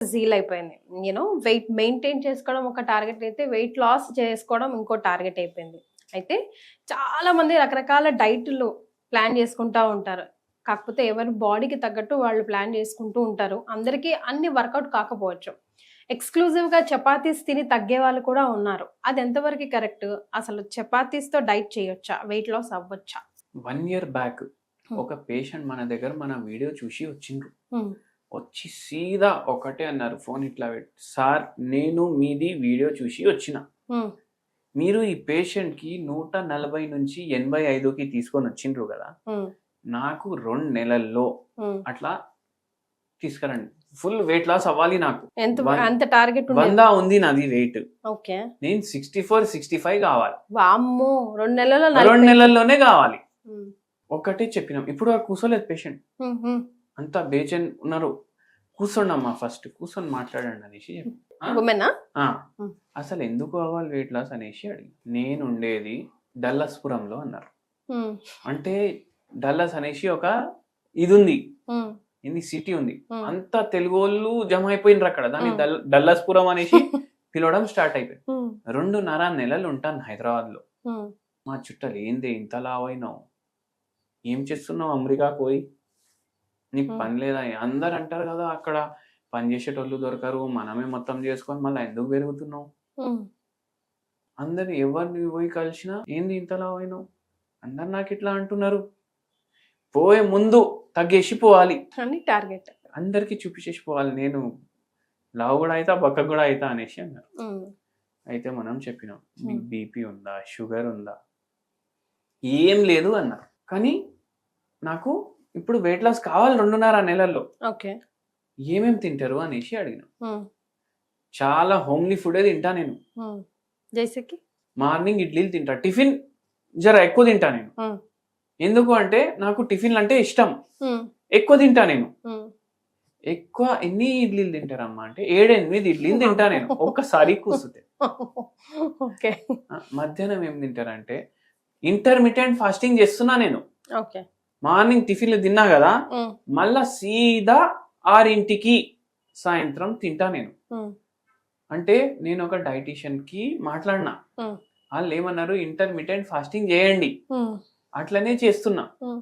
Zeal అయిపోయింది. Weight maintain చేసుకోవడం ఒక టార్గెట్ అయితే, వెయిట్ లాస్ చేసుకోవడం ఇంకో టార్గెట్ అయిపోయింది. అయితే చాలా మంది రకరకాల డైట్‌లు ప్లాన్ చేసుకుంటా ఉంటారు. కాకపోతే ఎవరి బాడీకి తగ్గట్టు వాళ్ళు ప్లాన్ చేసుకుంటూ ఉంటారు. అందరికీ అన్ని వర్కౌట్ కాకపోవచ్చు. ఎక్స్‌క్లూజివ్‌గా చపాతీస్ తిని తగ్గే వాళ్ళు కూడా ఉన్నారు. అది ఎంతవరకు కరెక్ట్? అసలు చపాతీస్‌తో డైట్ చేయొచ్చా? వెయిట్ లాస్ అవ్వచ్చా? 1 ఇయర్ బ్యాక్ హ్మ్. ఒక పేషెంట్ మన దగ్గర మన వీడియో చూసి వచ్చిండ్రు. హ్మ్. వచ్చి సీదా ఒకటే అన్నారు, ఫోన్ ఇట్లా పెట్టి, సార్ నేను మీది వీడియో చూసి వచ్చిన. హ్మ్. మీరు ఈ పేషెంట్‌కి 140 నుంచి 85కి తీసుకొని వచ్చిండ్రు కదా! హ్మ్. నాకు 2 నెలల్లో హ్మ్. అట్లా తీసుకురండి. ఫుల్ వెయిట్ లాస్ అవ్వాలి నాకు. అంత టార్గెట్ ఉండేది. 100 ఉంది నాది వెయిట్. ఓకే. నేను 64, 65 కావాలి. వామ్మో! 2 నెలల్లో 2 నెలల్లోనే కావాలి. హ్మ్. ఒక్కటే చెప్పినాం. ఇప్పుడు కూర్చోలేదు పేషెంట్. హ్మ్. హ్మ్. అంతా బేచైన్ ఉన్నారు. కూర్చోండమ్మా ఫస్ట్ కూర్చొని మాట్లాడండి అనేసి చెప్పి. వుమెనా? ఆ, హ్మ్. అసలు ఎందుకు అవ్వాలి వెయిట్ లాస్ అనేసి అడిగి, నేను ఉండేది డల్లస్పురంలో అన్నారు. హ్మ్. అంటే డల్లస్ అనేసి ఒక ఇది ఉంది, హ్మ్. ఇది సిటీ ఉంది. హ్మ్. అంతా తెలుగు వాళ్ళు జమ అయిపోయినరు అక్కడ. దాన్ని హ్మ్. డల్లస్పురం అనేసి పిలవడం స్టార్ట్ అయిపోయింది. హ్మ్. 2.5 నెలలు ఉంటాను హైదరాబాద్లో. హ్మ్. మా చుట్టాలు, ఏంది ఇంత లావైనావు, ఏం చేస్తున్నావు అమెరికా పోయి, నీకు హ్మ్. పని లేదా? అందరు అంటారు కదా అక్కడ పని చేసేటోళ్ళు దొరకరు, మనమే మొత్తం చేసుకొని మళ్ళీ ఎందుకు పెరుగుతున్నావు? హ్మ్. అందరు ఎవరిని పోయి కలిసినా ఏంది ఇంత లావైనావు, అందరు నాకు ఇట్లా అంటున్నారు. పోయే ముందు తగ్గేసి పోవాలి, అని టార్గెట్. అందరికి చూపించేసి పోవాలి, నేను లావు కూడా అవుతా బక్క కూడా అవుతా అనేసి అన్నారు. హ్మ్. అయితే మనం చెప్పినాం, నీకు హ్మ్. బీపీ ఉందా, షుగర్ ఉందా? ఏం లేదు అన్నారు. కానీ నాకు ఇప్పుడు వెయిట్ లాస్ కావాలి 2.5 నెలల్లో. ఓకే. ఏమేం తింటారు అనేసి అడిగినాం. హ్మ్. చాలా హోమ్లీ ఫుడే తింటా నేను. హ్మ్. జైసేకి? మార్నింగ్ ఇడ్లీలు తింటా, టిఫిన్ జర ఎక్కువ తింటా నేను. హ్మ్. ఎందుకు అంటే నాకు టిఫిన్లు అంటే ఇష్టం, హ్మ్. ఎక్కువ తింటా నేను. హ్మ్. ఎక్కువ ఎన్ని ఇడ్లీలు తింటారమ్మా అంటే 7, 8 ఇడ్లీలు తింటా నేను ఒక్కసారి కూర్చుంటే. ఓకే. మధ్యాహ్నం ఏం తింటారంటే ఇంటర్మిటెంట్ ఫాస్టింగ్ చేస్తున్నా నేను. ఓకే. మార్నింగ్ టిఫిన్లు తిన్నా కదా, హ్మ్. మళ్ళా సీదా 6కి సాయంత్రం తింటా నేను. హ్మ్. అంటే నేను ఒక డైటీషియన్‌కి మాట్లాడినా. హ్మ్. వాళ్ళు ఏమన్నారు, ఇంటర్మిటెంట్ ఫాస్టింగ్ చేయండి. హ్మ్. అట్లనే చేస్తున్నా. హ్మ్.